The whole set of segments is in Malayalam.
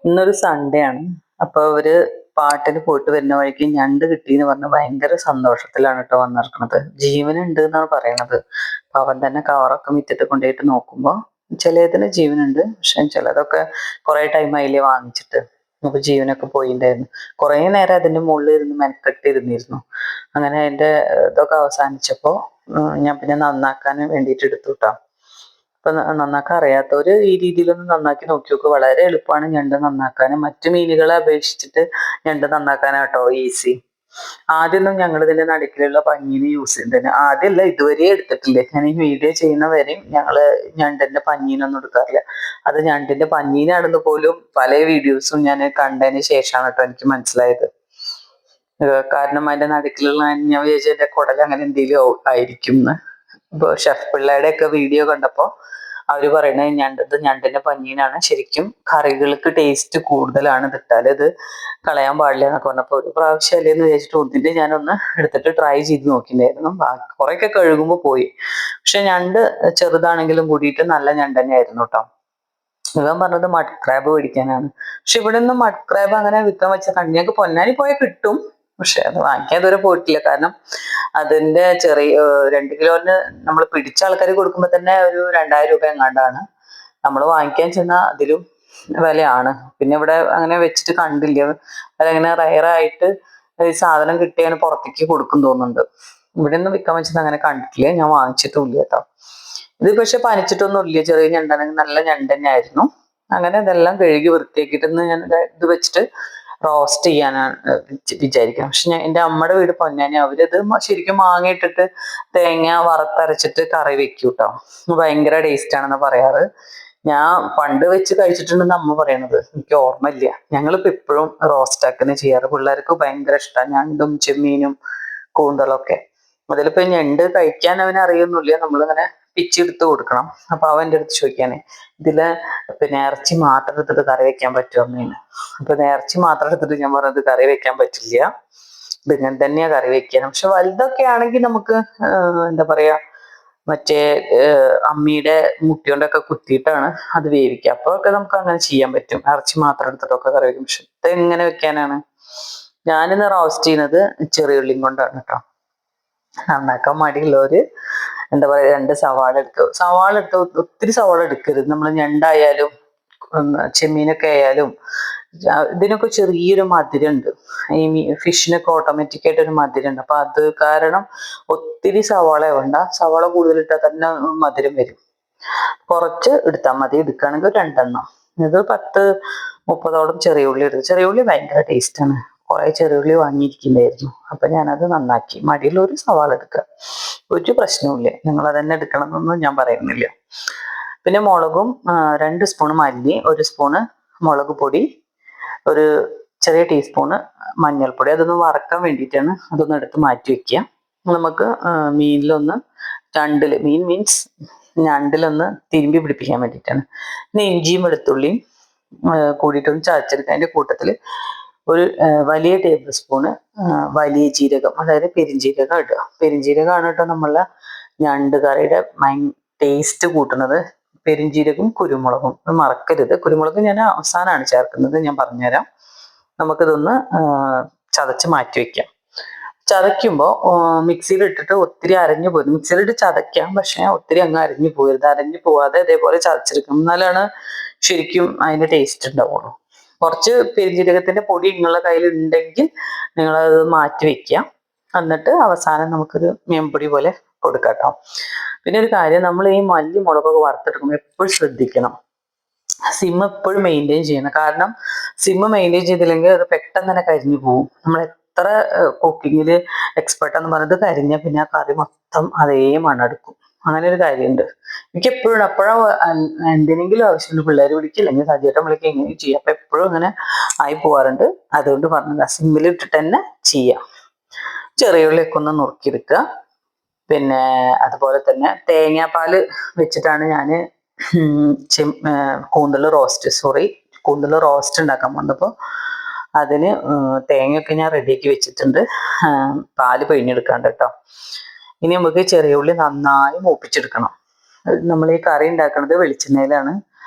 ഇന്നൊരു സൺഡേ ആണ്. അപ്പൊ അവര് പാട്ടിന് പോയിട്ട് വരുന്ന വഴിക്ക് ഞണ്ട് കിട്ടീന്ന് പറഞ്ഞ് ഭയങ്കര സന്തോഷത്തിലാണ് കേട്ടോ വന്നിരിക്കണത്. ജീവനുണ്ട് എന്നാണ് പറയണത്. അപ്പൊ അവൻ തന്നെ കവറൊക്കെ മിറ്റത്ത് കൊണ്ടുപോയിട്ട് നോക്കുമ്പോ ചിലതിന് ജീവനുണ്ട്, പക്ഷെ ചിലതൊക്കെ കുറെ ടൈം ആയില്ലേ വാങ്ങിച്ചിട്ട്. അപ്പൊ ജീവനൊക്കെ പോയിണ്ടായിരുന്നു. കുറെ നേരം അതിന്റെ മുകളിൽ ഇരുന്ന് മെനക്കെട്ടിരുന്നിരുന്നു. അങ്ങനെ അതിന്റെ ഇതൊക്കെ അവസാനിച്ചപ്പോ ഞാൻ പിന്നെ നന്നാക്കാൻ വേണ്ടിയിട്ട് എടുത്തു കേട്ടോ. ഇപ്പൊ നന്നാക്കാൻ അറിയാത്തവര് ഈ രീതിയിലൊന്ന് നന്നാക്കി നോക്കി നോക്ക്. വളരെ എളുപ്പമാണ് ഞണ്ട് നന്നാക്കാൻ. മറ്റു മീനുകളെ അപേക്ഷിച്ചിട്ട് ഞണ്ട് നന്നാക്കാനാട്ടോ ഈസി. ആദ്യമൊന്നും ഞങ്ങൾ ഇതിന്റെ നടുക്കിലുള്ള പഞ്ഞീന് യൂസ് ചെയ്യുന്നതിന് ആദ്യമല്ല ഇതുവരെ എടുത്തിട്ടില്ലേ. ഞാൻ ഈ വീഡിയോ ചെയ്യുന്ന വരെയും ഞങ്ങള് ഞണ്ടിന്റെ പഞ്ഞീനൊന്നും എടുക്കാറില്ല. അത് ഞണ്ടിന്റെ പഞ്ഞീനാണെന്ന് പോലും പല വീഡിയോസും ഞാൻ കണ്ടതിന് ശേഷമാണ് കേട്ടോ എനിക്ക് മനസ്സിലായത്. കാരണം അതിന്റെ നടുക്കിലുള്ള ഞാൻ വിചാരിച്ചു എന്റെ കുടൽ അങ്ങനെ എന്തെങ്കിലും ആയിരിക്കും എന്ന്. ഇപ്പൊ ഷെഫ് പിള്ളയുടെ ഒക്കെ വീഡിയോ കണ്ടപ്പോ അവര് പറയണത് ഞണ്ടിന്റെ പഞ്ഞീനാണ്, ശരിക്കും കറികൾക്ക് ടേസ്റ്റ് കൂടുതലാണ്, ഇതിട്ടാൽ ഇത് കളയാൻ പാടില്ല എന്നൊക്കെ പറഞ്ഞപ്പോ ഒരു പ്രാവശ്യം അല്ലേന്ന് വിചാരിച്ചിട്ട് ഒന്നിന്റെ ഞാനൊന്ന് എടുത്തിട്ട് ട്രൈ ചെയ്ത് നോക്കിണ്ടായിരുന്നു. കുറെയൊക്കെ കഴുകുമ്പോ പോയി. പക്ഷെ ഞണ്ട് ചെറുതാണെങ്കിലും കൂടിയിട്ട് നല്ല ഞണ്ട് തന്നെയായിരുന്നു കേട്ടോ. ഇവൻ പറഞ്ഞത് മഡ് ക്രാബ് മേടിക്കാനാണ്. പക്ഷെ ഇവിടെ ഒന്നും മഡ് ക്രാബ് അങ്ങനെ വിൽക്കാൻ വെച്ച കണ്ണിയൊക്കെ പൊന്നാനി പോയാൽ കിട്ടും. പക്ഷെ അത് വാങ്ങിക്കാൻ ഇതുവരെ പോയിട്ടില്ല. കാരണം അതിന്റെ ചെറിയ 2 കിലോന് നമ്മൾ പിടിച്ച ആൾക്കാർ കൊടുക്കുമ്പോൾ തന്നെ ഒരു 2000 രൂപ എങ്ങാണ്ടാണ്. നമ്മൾ വാങ്ങിക്കാൻ ചെന്നാൽ അതിലും വിലയാണ്. പിന്നെ ഇവിടെ അങ്ങനെ വെച്ചിട്ട് കണ്ടില്ല. അതങ്ങനെ റയറായിട്ട് ഈ സാധനം കിട്ടിയാണ് പുറത്തേക്ക് കൊടുക്കും തോന്നുന്നുണ്ട്. ഇവിടെ ഒന്നും വിൽക്കാൻ വെച്ചത് അങ്ങനെ കണ്ടിട്ടില്ല, ഞാൻ വാങ്ങിച്ചിട്ടുമില്ല കേട്ടോ. ഇത് പക്ഷെ പനിച്ചിട്ടൊന്നും ഇല്ല, ചെറിയ ഞണ്ടാണെങ്കിൽ നല്ല ഞണ്ട് തന്നെ ആയിരുന്നു. അങ്ങനെ ഇതെല്ലാം കഴുകി വൃത്തിയാക്കിയിട്ട് ഞാൻ ഇത് വെച്ചിട്ട് റോസ്റ്റ് ചെയ്യാനാണ് വിചാരിക്കുന്നത്. പക്ഷെ ഞാൻ എൻ്റെ അമ്മയുടെ വീട് പൊന്നാനി, അവരിത് ശരിക്കും മാങ്ങ ഇട്ടിട്ട് തേങ്ങ വറുത്തരച്ചിട്ട് കറി വെക്കും കേട്ടോ. ഭയങ്കര ടേസ്റ്റ് ആണെന്ന് പറയാറ്. ഞാൻ പണ്ട് വെച്ച് കഴിച്ചിട്ടുണ്ടെന്ന് അമ്മ പറയണത്, എനിക്ക് ഓർമ്മയില്ല. ഞങ്ങളിപ്പോ ഇപ്പോഴും റോസ്റ്റ് ആക്കുന്ന ചെയ്യാറ്. പിള്ളേർക്ക് ഭയങ്കര ഇഷ്ടമാണ് ഞണ്ടും ചെമ്മീനും കൂന്തളൊക്കെ. അതിലിപ്പോ ഞണ്ട് കഴിക്കാൻ അവന് അറിയൊന്നുമില്ല, നമ്മളിങ്ങനെ പിച്ചെടുത്ത് കൊടുക്കണം. അപ്പൊ അവൻ എൻ്റെ അടുത്ത് ചോദിക്കാനേ, ഇതില് പിന്നെ ഇറച്ചി മാത്രം എടുത്തിട്ട് കറി വെക്കാൻ പറ്റുമോ അമ്മേന്ന്. അപ്പൊ ഇറച്ചി മാത്രം എടുത്തിട്ട് ഞാൻ പറഞ്ഞത് കറി വെക്കാൻ പറ്റില്ല, ഇതിങ്ങനെ തന്നെയാ കറി വെക്കാൻ. പക്ഷെ വലുതൊക്കെ ആണെങ്കിൽ നമുക്ക് എന്താ പറയാ മറ്റേ അമ്മിയുടെ മുട്ടി കൊണ്ടൊക്കെ കുത്തിയിട്ടാണ് അത് വേവിക്കുക. അപ്പൊ ഒക്കെ നമുക്ക് അങ്ങനെ ചെയ്യാൻ പറ്റും, ഇറച്ചി മാത്രം എടുത്തിട്ടൊക്കെ കറി വെക്കും. പക്ഷെ ഇത് എങ്ങനെ വെക്കാനാണ്? ഞാനിന്ന് റോസ്റ്റ് ചെയ്യുന്നത് ചെറിയുള്ളിയും കൊണ്ടാണ് കേട്ടോ. നന്നാക്കാൻ മടിയുള്ളവര് എന്താ പറയാ 2 സവാള എടുക്കുക. സവാള എടുത്ത് ഒത്തിരി സവാള എടുക്കരുത്. നമ്മൾ ഞണ്ടായാലും ചെമ്മീനൊക്കെ ആയാലും ഇതിനൊക്കെ ചെറിയൊരു മധുരമുണ്ട്. ഈ ഫിഷിനൊക്കെ ഓട്ടോമാറ്റിക് ആയിട്ട് ഒരു മധുരമുണ്ട്. അപ്പൊ അത് കാരണം ഒത്തിരി സവാള വേണ്ട. സവാള കൂടുതലിട്ടാൽ തന്നെ മധുരം വരും. കുറച്ച് എടുത്താൽ മതി. എടുക്കുകയാണെങ്കിൽ 2 എണ്ണം. ഇത് 10-30 ചെറിയ ഉള്ളി എടുത്തു. ചെറിയ ഉള്ളി ഭയങ്കര ടേസ്റ്റാണ്. കുറെ ചെറിയ ഉള്ളി വാങ്ങിയിരിക്കുന്നുണ്ടായിരുന്നു. അപ്പൊ ഞാനത് നന്നാക്കി. മടിയുള്ളൊരു സവാള എടുക്കുക, ഒരു പ്രശ്നവുമില്ല. നിങ്ങൾ അതന്നെ എടുക്കണം എന്നൊന്നും ഞാൻ പറയുന്നില്ല. പിന്നെ മുളകും 2 സ്പൂൺ മല്ലി, 1 സ്പൂണ് മുളക് പൊടി, ഒരു ചെറിയ ടീസ്പൂണ് മഞ്ഞൾപ്പൊടി. അതൊന്ന് വറക്കാൻ വേണ്ടിയിട്ടാണ്. അതൊന്ന് എടുത്ത് മാറ്റി വെക്കുക. നമുക്ക് മീനിലൊന്ന് മീൻ മീൻസ് ഞണ്ടിലൊന്ന് തിരുമ്പി പിടിപ്പിക്കാൻ വേണ്ടിയിട്ടാണ്. പിന്നെ ഇഞ്ചിയും വെളുത്തുള്ളിയും കൂടിയിട്ടൊന്ന് ചതച്ചെടുക്കുക. അതിൻ്റെ കൂട്ടത്തിൽ ഒരു വലിയ ടേബിൾ സ്പൂണ് വലിയ ജീരകം, അതായത് പെരിഞ്ജീരകം ഇടുക. പെരിഞ്ജീരകമാണ് കേട്ടോ നമ്മളെ ഞണ്ട് കറിയുടെ ടേസ്റ്റ് കൂട്ടുന്നത്. പെരിഞ്ജീരകവും കുരുമുളകും അത് മറക്കരുത്. കുരുമുളക് ഞാൻ അവസാനമാണ് ചേർക്കുന്നത്, ഞാൻ പറഞ്ഞുതരാം. നമുക്കിതൊന്ന് ചതച്ച് മാറ്റി വെക്കാം. ചതയ്ക്കുമ്പോൾ മിക്സിയിൽ ഇട്ടിട്ട് ഒത്തിരി അരഞ്ഞു പോയത്, മിക്സിയിലിട്ട് ചതയ്ക്കാം, പക്ഷെ ഒത്തിരി അങ്ങ് അരഞ്ഞു പോകരുത്. അരഞ്ഞു പോവാതെ ഇതേപോലെ ചതച്ചെടുക്കണം, എന്നാലാണ് ശരിക്കും അതിന്റെ ടേസ്റ്റ് ഉണ്ടാവുള്ളൂ. കുറച്ച് പെരുംജീരകത്തിന്റെ പൊടി നിങ്ങളുടെ കയ്യിൽ ഉണ്ടെങ്കിൽ നിങ്ങളത് മാറ്റി വെക്കുക. എന്നിട്ട് അവസാനം നമുക്കൊരു മീൻപൊടി പോലെ കൊടുക്കാം കേട്ടോ. പിന്നെ ഒരു കാര്യം, നമ്മൾ ഈ മല്ലി മുളകൊക്കെ വറുത്തെടുക്കുമ്പോൾ എപ്പോഴും ശ്രദ്ധിക്കണം, സിം എപ്പോഴും മെയിൻറ്റെയിൻ ചെയ്യണം. കാരണം സിം മെയിൻറ്റെയിൻ ചെയ്തില്ലെങ്കിൽ അത് പെട്ടെന്ന് തന്നെ കരിഞ്ഞു പോകും. നമ്മൾ എത്ര കുക്കിങ്ങിൽ എക്സ്പെർട്ടാന്ന് പറഞ്ഞത് കരിഞ്ഞാൽ പിന്നെ ആ കറി മൊത്തം അതേ മണ്ണെടുക്കും. അങ്ങനെ ഒരു കാര്യമുണ്ട്. എനിക്ക് എപ്പോഴും എന്തിനെങ്കിലും ആവശ്യമുണ്ട്, പിള്ളേർ വിളിക്കില്ല, അല്ലെങ്കിൽ സജീവട്ടം വിളിക്കുക, എങ്ങനെയും ചെയ്യാം. അപ്പൊ എപ്പോഴും അങ്ങനെ ആയി പോവാറുണ്ട്. അതുകൊണ്ട് പറഞ്ഞത് സിമ്മിൽ ഇട്ടിട്ട് തന്നെ ചെയ്യാം. ചെറിയ ഉള്ളിയൊക്കെ ഒന്ന് നുറുക്കിയെടുക്കുക. പിന്നെ അതുപോലെ തന്നെ തേങ്ങാപ്പാൽ വെച്ചിട്ടാണ് ഞാൻ കൂന്തൽ റോസ്റ്റ് ഉണ്ടാക്കാൻ വന്നപ്പോൾ അതിന് തേങ്ങയൊക്കെ ഞാൻ റെഡിയാക്കി വെച്ചിട്ടുണ്ട്. പാല് പിഴിഞ്ഞെടുക്കാണ്ട് കേട്ടോ. ഇനി നമുക്ക് ചെറിയ ഉള്ളി നന്നായി മൂപ്പിച്ചെടുക്കണം. നമ്മൾ ഈ കറി ഉണ്ടാക്കുന്നത് വെളിച്ചെണ്ണയിലാണ്.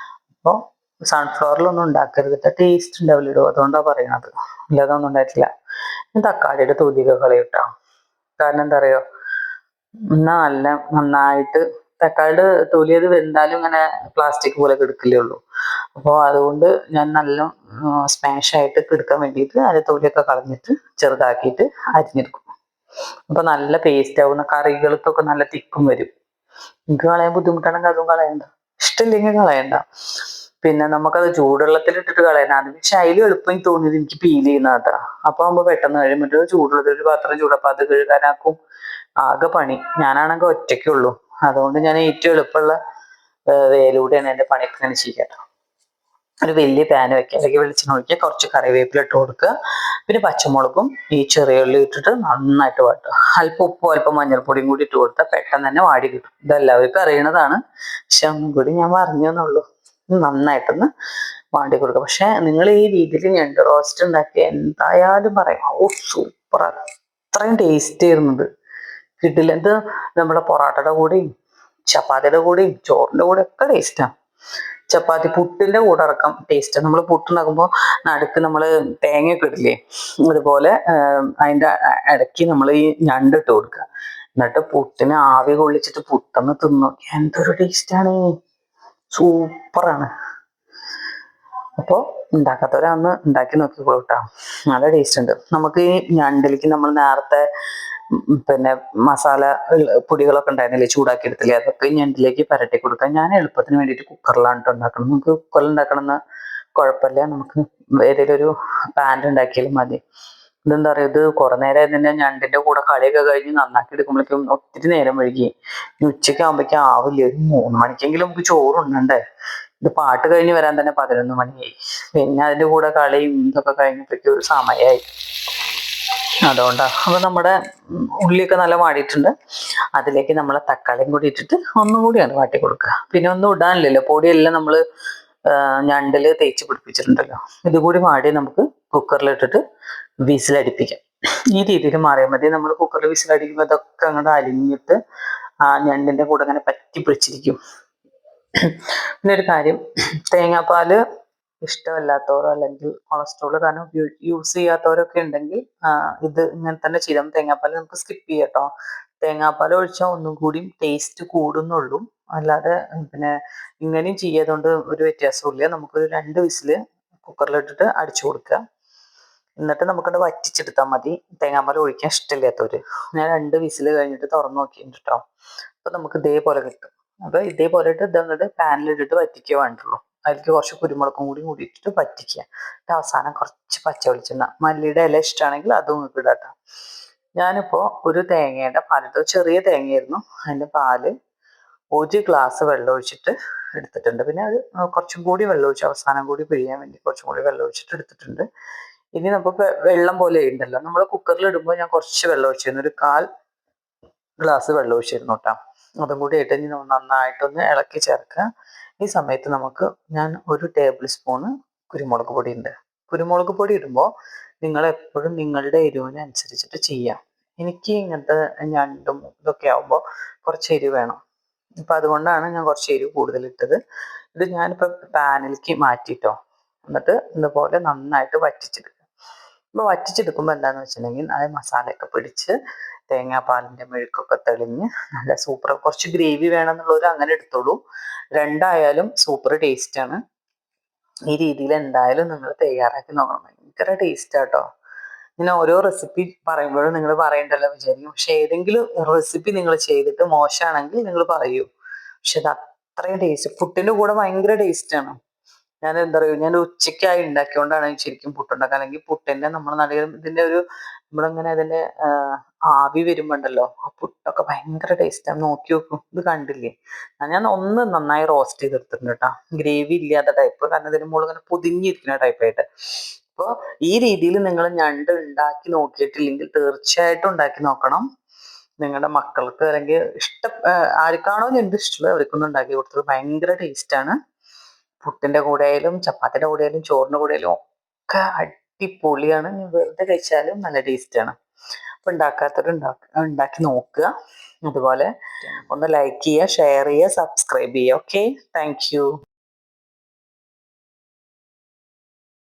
അപ്പോൾ സൺഫ്ലവറിലൊന്നും ഉണ്ടാക്കരുത്, ടേസ്റ്റ് ഉണ്ടാവില്ലടോ, അതുകൊണ്ടാണ് പറയണത്. ഇല്ലാതൊന്നും ഉണ്ടായിട്ടില്ല. തക്കാളിയുടെ തൊലിയൊക്കെ കളയട്ടോ. കാരണം എന്താ അറിയോ, നല്ല നന്നായിട്ട് തക്കാളിയുടെ തൊലി അത് വെന്താലും ഇങ്ങനെ പ്ലാസ്റ്റിക് പോലെ കിടക്കില്ലേ ഉള്ളൂ. അപ്പോൾ അതുകൊണ്ട് ഞാൻ നല്ല സ്മാഷ് ആയിട്ട് എടുക്കാൻ വേണ്ടിയിട്ട് അതിന്റെ തൊലിയൊക്കെ കളഞ്ഞിട്ട് ചെറുതാക്കിയിട്ട് അരിഞ്ഞെടുക്കും. അപ്പൊ നല്ല പേസ്റ്റ് ആവുന്ന കറികൾക്കൊക്കെ നല്ല തിക്കും വരും. എനിക്ക് കളയാൻ ബുദ്ധിമുട്ടാണെങ്കിൽ അതും കളയണ്ട, ഇഷ്ടമില്ലെങ്കിൽ കളയണ്ട. പിന്നെ നമുക്കത് ചൂടുവെള്ളത്തിലിട്ടിട്ട് കളയാനാണ്. പക്ഷെ അതിലും എളുപ്പം തോന്നിയത് എനിക്ക് പീൽ ചെയ്യുന്നതാ. അപ്പൊ ആകുമ്പോ പെട്ടെന്ന് കഴിയും. മറ്റൊരു ചൂടുള്ളത് ഒരു പാത്രം ചൂടപ്പം അത് കഴുകാനാക്കും, ആകെ പണി. ഞാനാണെങ്കിൽ ഒറ്റയ്ക്കുള്ളൂ, അതുകൊണ്ട് ഞാൻ ഏറ്റവും എളുപ്പമുള്ള വേലൂടെയാണ് എൻ്റെ പണിയൊക്കെ ഞാൻ ചെയ്യാം. ഒരു വലിയ പാൻ വെക്കുക, അല്ലെങ്കിൽ വെളിച്ചെണ്ണ ഒഴിക്കുക, കുറച്ച് കറിവേപ്പില ഇട്ട് കൊടുക്കുക, പിന്നെ പച്ചമുളകും ഈ ചെറിയ ഉള്ളി ഇട്ടിട്ട് നന്നായിട്ട് വാട്ടുക. അല്പം ഉപ്പും അല്പം മഞ്ഞൾപ്പൊടിയും കൂടി ഇട്ട് കൊടുത്താൽ പെട്ടെന്ന് തന്നെ വാടി കിട്ടും. ഇതെല്ലാവർക്കും അറിയണതാണ്, പക്ഷെ ഒന്നും കൂടി ഞാൻ പറഞ്ഞു എന്നുള്ളൂ. നന്നായിട്ടൊന്ന് വാണ്ടി കൊടുക്കുക. പക്ഷെ നിങ്ങൾ ഈ രീതിയിൽ ഞണ്ട് റോസ്റ്റ് ഉണ്ടാക്കി എന്തായാലും പറയാം, ഓ സൂപ്പർ, അത്രയും ടേസ്റ്റ് ആയിരുന്നത് കിട്ടില്ല. ഇത് നമ്മുടെ പൊറോട്ടയുടെ കൂടെയും ചപ്പാത്തിയുടെ കൂടെയും ചോറിൻ്റെ കൂടെ ഒക്കെ ടേസ്റ്റാണ്. ചപ്പാത്തി പുട്ടിന്റെ കൂടെ അടക്കം ടേസ്റ്റ്. നമ്മൾ പുട്ടുണ്ടാക്കുമ്പോൾ നടുക്ക് നമ്മൾ തേങ്ങയൊക്കെ ഇടില്ലേ, അതുപോലെ അതിന്റെ ഇടയ്ക്ക് നമ്മൾ ഈ ഞണ്ട് ഇട്ട് കൊടുക്കുക. എന്നിട്ട് പുട്ടിന് ആവി കൊള്ളിച്ചിട്ട് പുട്ടൊന്ന് തിന്നു, എന്തൊരു ടേസ്റ്റാണ്, സൂപ്പറാണ്. അപ്പോൾ ഉണ്ടാക്കാത്തവരന്ന് ഉണ്ടാക്കി നോക്കിക്കോളൂ കേട്ടോ, നല്ല ടേസ്റ്റ് ഉണ്ട്. നമുക്ക് ഈ ഞണ്ടിലേക്ക് നമ്മൾ നേരത്തെ പിന്നെ മസാല പൊടികളൊക്കെ ഉണ്ടായിരുന്നില്ലേ, ചൂടാക്കി എടുത്തില്ലേ, അതൊക്കെ ഞണ്ടിലേക്ക് പരട്ടി കൊടുക്കാം. ഞാൻ എളുപ്പത്തിന് വേണ്ടിയിട്ട് കുക്കറിലാണ് കേട്ടോ ഉണ്ടാക്കണം. നമുക്ക് കുക്കറിൽ ഉണ്ടാക്കണമെന്ന് കുഴപ്പമില്ല, നമുക്ക് ഏതെങ്കിലും ഒരു പാൻ ഉണ്ടാക്കിയാലും മതി. ഇതെന്താ പറയുക, ഇത് കുറെ നേരം ഇതിന്റെ ഞണ്ടിന്റെ കൂടെ കളിയൊക്കെ കഴിഞ്ഞ് നന്നാക്കി എടുക്കുമ്പോഴേക്കും ഒത്തിരി നേരം വൈകി. ഉച്ചയ്ക്ക് ആകുമ്പോഴേക്കും ആവില്ല, ഒരു 3 മണിക്കെങ്കിലും നമുക്ക് ചോറുണ്ടണ്ടേ. ഇത് പാട്ട് കഴിഞ്ഞ് വരാൻ തന്നെ 11 മണിയായി. പിന്നെ അതിന്റെ കൂടെ കളിയും ഇതൊക്കെ കഴിഞ്ഞപ്പോഴേക്കും ഒരു സമയമായി. അതുകൊണ്ടാണ്. അപ്പൊ നമ്മുടെ ഉള്ളിയൊക്കെ നല്ല വാടിയിട്ടുണ്ട്. അതിലേക്ക് നമ്മൾ തക്കാളിയും കൂടി ഇട്ടിട്ട് ഒന്നും കൂടിയാണ് വാട്ടി കൊടുക്കുക. പിന്നെ ഒന്നും ഇടാനില്ലല്ലോ, പൊടിയെല്ലാം നമ്മൾ ഞണ്ടില് തേച്ച് പിടിപ്പിച്ചിട്ടുണ്ടല്ലോ. ഇതുകൂടി വാടി നമുക്ക് കുക്കറിലിട്ടിട്ട് വിസിലടിപ്പിക്കാം. ഈ രീതിയിൽ മാറിയാൽ മതി. നമ്മൾ കുക്കറിൽ വിസിലടിക്കുമ്പോൾ ഇതൊക്കെ അങ്ങോട്ട് അലിഞ്ഞിട്ട് ആ ഞണ്ടിന്റെ കൂടെ അങ്ങനെ പറ്റി പിടിച്ചിരിക്കും. പിന്നെ ഒരു കാര്യം, തേങ്ങാപ്പാല് ഇഷ്ടമല്ലാത്തവരോ അല്ലെങ്കിൽ കൊളസ്ട്രോൾ കാരണം യൂസ് ചെയ്യാത്തവരൊക്കെ ഉണ്ടെങ്കിൽ ഇത് ഇങ്ങനെ തന്നെ ചെയ്യാം. തേങ്ങാപ്പാൽ നമുക്ക് സ്കിപ്പ് ചെയ്യാം കേട്ടോ. തേങ്ങാപ്പാൽ ഒഴിച്ചാൽ ഒന്നും കൂടി ടേസ്റ്റ് കൂടുന്നുള്ളൂ, അല്ലാതെ പിന്നെ ഇങ്ങനെയും ചെയ്യാതുകൊണ്ട് ഒരു വ്യത്യാസമില്ല. നമുക്കൊരു 2 വിസില് കുക്കറിലിട്ടിട്ട് അടിച്ചു കൊടുക്കുക. എന്നിട്ട് നമുക്കത് വറ്റിച്ചെടുത്താൽ മതി. തേങ്ങാപ്പാൽ ഒഴിക്കാൻ ഇഷ്ടമില്ലാത്തവര്. ഞാൻ 2 വിസില് കഴിഞ്ഞിട്ട് തുറന്നു നോക്കിയിട്ടുണ്ട് കേട്ടോ. അപ്പൊ നമുക്ക് ഇതേപോലെ കിട്ടും. അപ്പൊ ഇതേപോലെ ഇട്ട് ഇതങ്ങോട്ട് പാനിലിട്ടിട്ട് വറ്റിക്കുക വേണ്ടുള്ളൂ. അതിലേക്ക് കുറച്ച് കുരുമുളകും കൂടി ഇട്ടിട്ട് വറ്റിക്കുക. അവസാനം കുറച്ച് പച്ച വെളിച്ചെണ്ണ, മല്ലിയുടെ ഇല ഇഷ്ടമാണെങ്കിൽ അതും നിങ്ങൾക്ക് ഇടാട്ടോ. ഞാനിപ്പോൾ ഒരു തേങ്ങയുടെ പാലിട്ട്, ചെറിയ തേങ്ങയായിരുന്നു, അതിൻ്റെ പാല് 1 ഗ്ലാസ് വെള്ളം ഒഴിച്ചിട്ട് എടുത്തിട്ടുണ്ട്. പിന്നെ അത് കുറച്ചും കൂടി വെള്ളം ഒഴിച്ച് അവസാനം കൂടി പിഴിയാൻ വേണ്ടി കുറച്ചും കൂടി വെള്ളം ഒഴിച്ചിട്ട് എടുത്തിട്ടുണ്ട്. ഇനി നമുക്ക് വെള്ളം പോലെ ഉണ്ടല്ലോ, നമ്മൾ കുക്കറിൽ ഇടുമ്പോൾ ഞാൻ കുറച്ച് വെള്ളം ഒഴിച്ചിരുന്നു, ഒരു 1/4 ഗ്ലാസ് വെള്ളം ഒഴിച്ചിരുന്നു കേട്ടോ. അതും കൂടി ഇട്ട് ഇനി നന്നായിട്ടൊന്ന് ഇളക്കി ചേർക്കുക. ഈ സമയത്ത് ഞാൻ 1 ടേബിൾ സ്പൂണ് കുരുമുളക് പൊടി ഉണ്ട്. കുരുമുളക് പൊടി ഇടുമ്പോൾ നിങ്ങൾ എപ്പോഴും നിങ്ങളുടെ എരിവിനനുസരിച്ചിട്ട് ചെയ്യാം. എനിക്ക് ഇങ്ങനത്തെ ഞണ്ടും ഇതൊക്കെ ആകുമ്പോൾ കുറച്ച് എരിവ് വേണം. അപ്പം അതുകൊണ്ടാണ് ഞാൻ കുറച്ച് എരിവ് കൂടുതൽ ഇട്ടത്. ഇത് ഞാനിപ്പോൾ പാനിലേക്ക് മാറ്റിയിട്ടോ. എന്നിട്ട് ഇതുപോലെ നന്നായിട്ട് വറ്റിച്ചെടുക്കുക. അപ്പോൾ വറ്റിച്ചെടുക്കുമ്പോൾ എന്താണെന്ന് വെച്ചിട്ടുണ്ടെങ്കിൽ അത് മസാലയൊക്കെ പിടിച്ച് തേങ്ങാപ്പാലിൻ്റെ മെഴുക്കൊക്കെ തെളിഞ്ഞ് നല്ല സൂപ്പർ. കുറച്ച് ഗ്രേവി വേണമെന്നുള്ളവർ അങ്ങനെ എടുത്തോളൂ. 2 ആയാലും സൂപ്പർ ടേസ്റ്റാണ്. ഈ രീതിയിൽ എന്തായാലും നിങ്ങൾ തയ്യാറാക്കി നോക്കണം, ഭയങ്കര ടേസ്റ്റാട്ടോ. ഇങ്ങനെ ഓരോ റെസിപ്പി പറയുമ്പോഴും നിങ്ങൾ പറയണ്ടല്ലോ വിചാരിക്കും. പക്ഷെ ഏതെങ്കിലും റെസിപ്പി നിങ്ങൾ ചെയ്തിട്ട് മോശമാണെങ്കിൽ നിങ്ങൾ പറയൂ. പക്ഷെ ഇത് അത്രയും ടേസ്റ്റ്, പുട്ടിൻ്റെ കൂടെ ഭയങ്കര ടേസ്റ്റാണ്. ഞാൻ എന്താ പറയുക, ഞാൻ ഉച്ചയ്ക്കായി ഉണ്ടാക്കിയോണ്ടാണ് ശരിക്കും പുട്ടുണ്ടാക്കുക. അല്ലെങ്കിൽ പുട്ടിൻ്റെ നമ്മൾ നടുക ഇതിൻ്റെ ഒരു നമ്മളിങ്ങനെ അതിൻ്റെ ആവി വരുമ്പോണ്ടല്ലോ, ആ പുട്ടൊക്കെ ഭയങ്കര ടേസ്റ്റാണ്. നോക്കി നോക്കും, ഇത് കണ്ടില്ലേ. ഞാൻ ഒന്ന് നന്നായി റോസ്റ്റ് ചെയ്തെടുത്തിട്ടുണ്ട് കേട്ടോ, ഗ്രേവി ഇല്ലാത്ത ടൈപ്പ്. കാരണം ഇതിന് മുകളിൽ ഇങ്ങനെ പൊതിഞ്ഞിരിക്കുന്ന ടൈപ്പായിട്ട്. അപ്പോൾ ഈ രീതിയിൽ നിങ്ങൾ ഞണ്ട് ഉണ്ടാക്കി നോക്കിയിട്ടില്ലെങ്കിൽ തീർച്ചയായിട്ടും ഉണ്ടാക്കി നോക്കണം. നിങ്ങളുടെ മക്കൾക്ക് അല്ലെങ്കിൽ ആർക്കാണോ ഞണ്ട് ഇഷ്ടമുള്ളത് അവർക്കൊന്നും ഉണ്ടാക്കി കൊടുത്തത് ഭയങ്കര ടേസ്റ്റാണ്. പുട്ടിൻ്റെ കൂടെ ആയാലും ചപ്പാത്തിൻ്റെ കൂടെ ആയാലും ചോറിൻ്റെ കൂടെ ആയാലും ഒക്കെ അടിപൊളിയാണ്. വെറുതെ കഴിച്ചാലും നല്ല ടേസ്റ്റാണ്. അപ്പോൾ ഉണ്ടാക്കാത്തവർ ഉണ്ടാക്കി നോക്കുക. അതുപോലെ ഒന്ന് ലൈക്ക് ചെയ്യുക, ഷെയർ ചെയ്യുക, സബ്സ്ക്രൈബ് ചെയ്യുക. Okay, thank you.